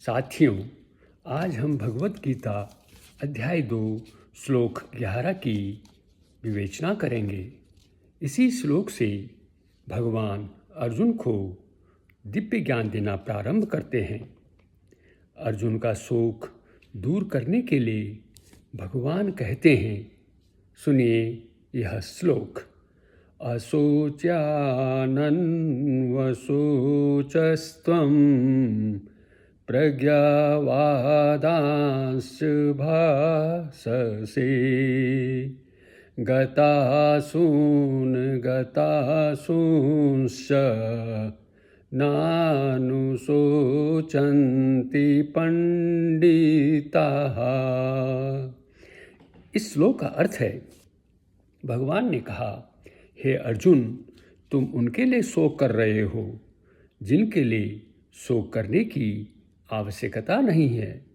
साथियों, आज हम भगवत गीता अध्याय 2 श्लोक 11 की विवेचना करेंगे। इसी श्लोक से भगवान अर्जुन को दिव्य ज्ञान देना प्रारंभ करते हैं। अर्जुन का शोक दूर करने के लिए भगवान कहते हैं, सुनिए यह श्लोक। अशोच्यानन्वशोचस्त्वं प्रज्ञावादांश्च भाससे गतासूंश्च नानुशोचन्ति पंडिताः। इस श्लोक का अर्थ है, भगवान ने कहा, हे अर्जुन, तुम उनके लिए शोक कर रहे हो जिनके लिए शोक करने की आवश्यकता नहीं है।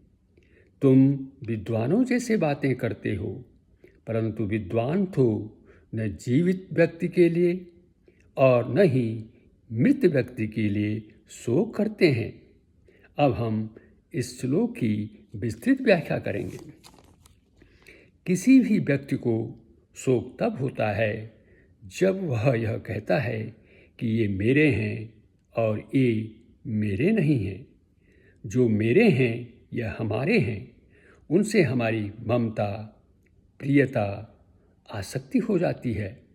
तुम विद्वानों जैसे बातें करते हो, परंतु विद्वान तो न जीवित व्यक्ति के लिए और न ही मृत व्यक्ति के लिए शोक करते हैं। अब हम इस श्लोक की विस्तृत व्याख्या करेंगे। किसी भी व्यक्ति को शोक तब होता है जब वह यह कहता है कि ये मेरे हैं और ये मेरे नहीं हैं। जो मेरे हैं या हमारे हैं, उनसे हमारी ममता, प्रियता, आसक्ति हो जाती है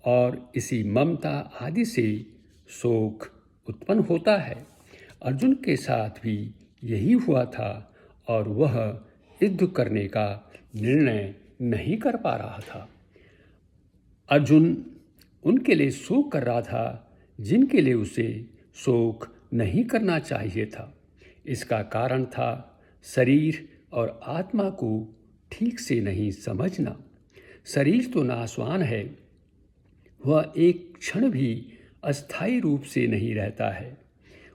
और इसी ममता आदि से शोक उत्पन्न होता है। अर्जुन के साथ भी यही हुआ था और वह युद्ध करने का निर्णय नहीं कर पा रहा था। अर्जुन उनके लिए शोक कर रहा था जिनके लिए उसे शोक नहीं करना चाहिए था। इसका कारण था शरीर और आत्मा को ठीक से नहीं समझना। शरीर तो नाशवान है, वह एक क्षण भी अस्थायी रूप से नहीं रहता है,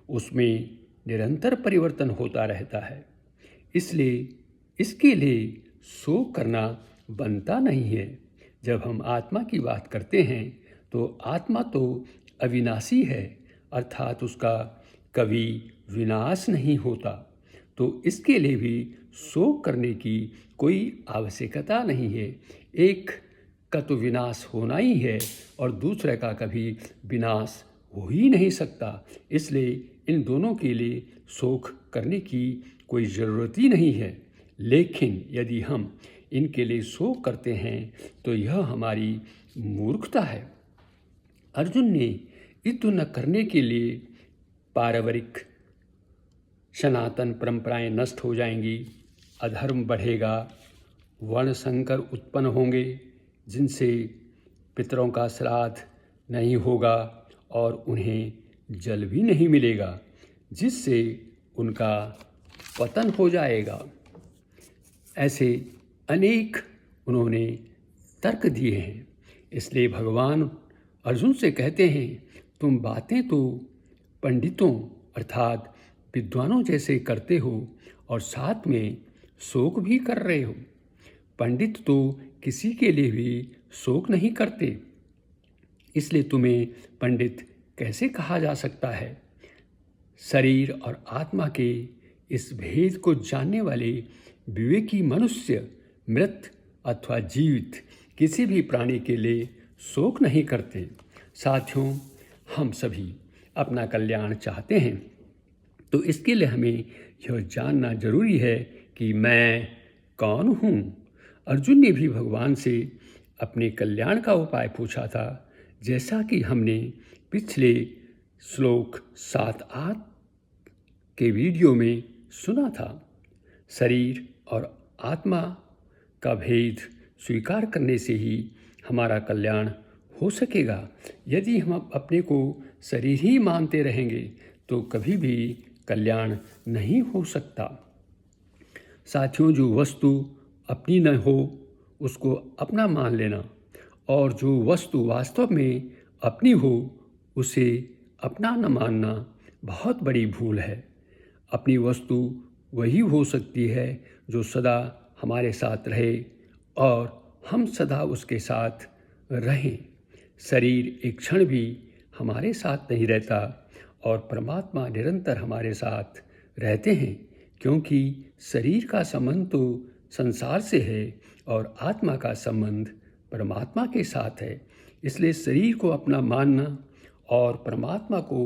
उसमें निरंतर परिवर्तन होता रहता है। इसलिए इसके लिए शोक करना बनता नहीं है। जब हम आत्मा की बात करते हैं तो आत्मा तो अविनाशी है, अर्थात उसका कभी विनाश नहीं होता, तो इसके लिए भी शोक करने की कोई आवश्यकता नहीं है। एक का तो विनाश होना ही है और दूसरे का कभी विनाश हो ही नहीं सकता। इसलिए इन दोनों के लिए शोक करने की कोई ज़रूरत ही नहीं है। लेकिन यदि हम इनके लिए शोक करते हैं तो यह हमारी मूर्खता है। अर्जुन ने युद्ध न करने के लिए पारिवारिक सनातन परंपराएं नष्ट हो जाएंगी, अधर्म बढ़ेगा, वर्ण संकर उत्पन्न होंगे जिनसे पितरों का श्राद्ध नहीं होगा और उन्हें जल भी नहीं मिलेगा, जिससे उनका पतन हो जाएगा। ऐसे अनेक उन्होंने तर्क दिए हैं। इसलिए भगवान अर्जुन से कहते हैं, तुम बातें तो पंडितों अर्थात विद्वानों जैसे करते हो और साथ में शोक भी कर रहे हो। पंडित तो किसी के लिए भी शोक नहीं करते, इसलिए तुम्हें पंडित कैसे कहा जा सकता है। शरीर और आत्मा के इस भेद को जानने वाले विवेकी मनुष्य मृत अथवा जीवित किसी भी प्राणी के लिए शोक नहीं करते। साथियों, हम सभी अपना कल्याण चाहते हैं, तो इसके लिए हमें यह जानना जरूरी है कि मैं कौन हूँ। अर्जुन ने भी भगवान से अपने कल्याण का उपाय पूछा था, जैसा कि हमने पिछले श्लोक 7-8 के वीडियो में सुना था। शरीर और आत्मा का भेद स्वीकार करने से ही हमारा कल्याण हो सकेगा। यदि हम अपने को शरीर ही मानते रहेंगे तो कभी भी कल्याण नहीं हो सकता। साथियों, जो वस्तु अपनी न हो उसको अपना मान लेना और जो वस्तु वास्तव में अपनी हो उसे अपना न मानना बहुत बड़ी भूल है। अपनी वस्तु वही हो सकती है जो सदा हमारे साथ रहे और हम सदा उसके साथ रहें। शरीर एक क्षण भी हमारे साथ नहीं रहता और परमात्मा निरंतर हमारे साथ रहते हैं। क्योंकि शरीर का संबंध तो संसार से है और आत्मा का संबंध परमात्मा के साथ है। इसलिए शरीर को अपना मानना और परमात्मा को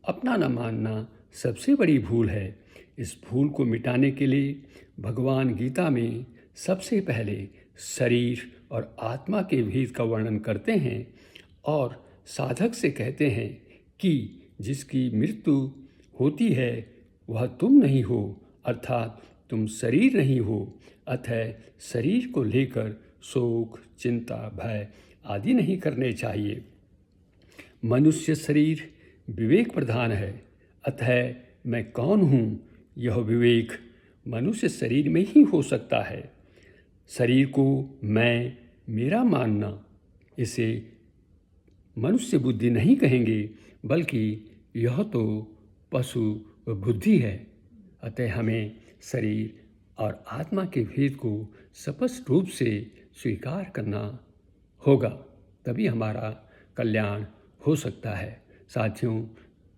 अपना न मानना सबसे बड़ी भूल है। इस भूल को मिटाने के लिए भगवान गीता में सबसे पहले शरीर और आत्मा के भेद का वर्णन करते हैं और साधक से कहते हैं कि जिसकी मृत्यु होती है वह तुम नहीं हो, अर्थात तुम शरीर नहीं हो। अतः शरीर को लेकर शोक, चिंता, भय आदि नहीं करने चाहिए। मनुष्य शरीर विवेक प्रधान है, अतः मैं कौन हूँ यह विवेक मनुष्य शरीर में ही हो सकता है। शरीर को मैं, मेरा मानना, इसे मनुष्य बुद्धि नहीं कहेंगे, बल्कि यह तो पशु बुद्धि है। अतः हमें शरीर और आत्मा के भेद को स्पष्ट रूप से स्वीकार करना होगा, तभी हमारा कल्याण हो सकता है। साथियों,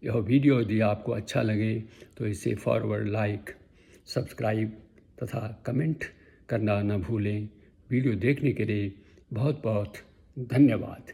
यह वीडियो यदि आपको अच्छा लगे तो इसे फॉरवर्ड, लाइक, सब्सक्राइब तथा कमेंट करना न भूलें। वीडियो देखने के लिए बहुत बहुत धन्यवाद।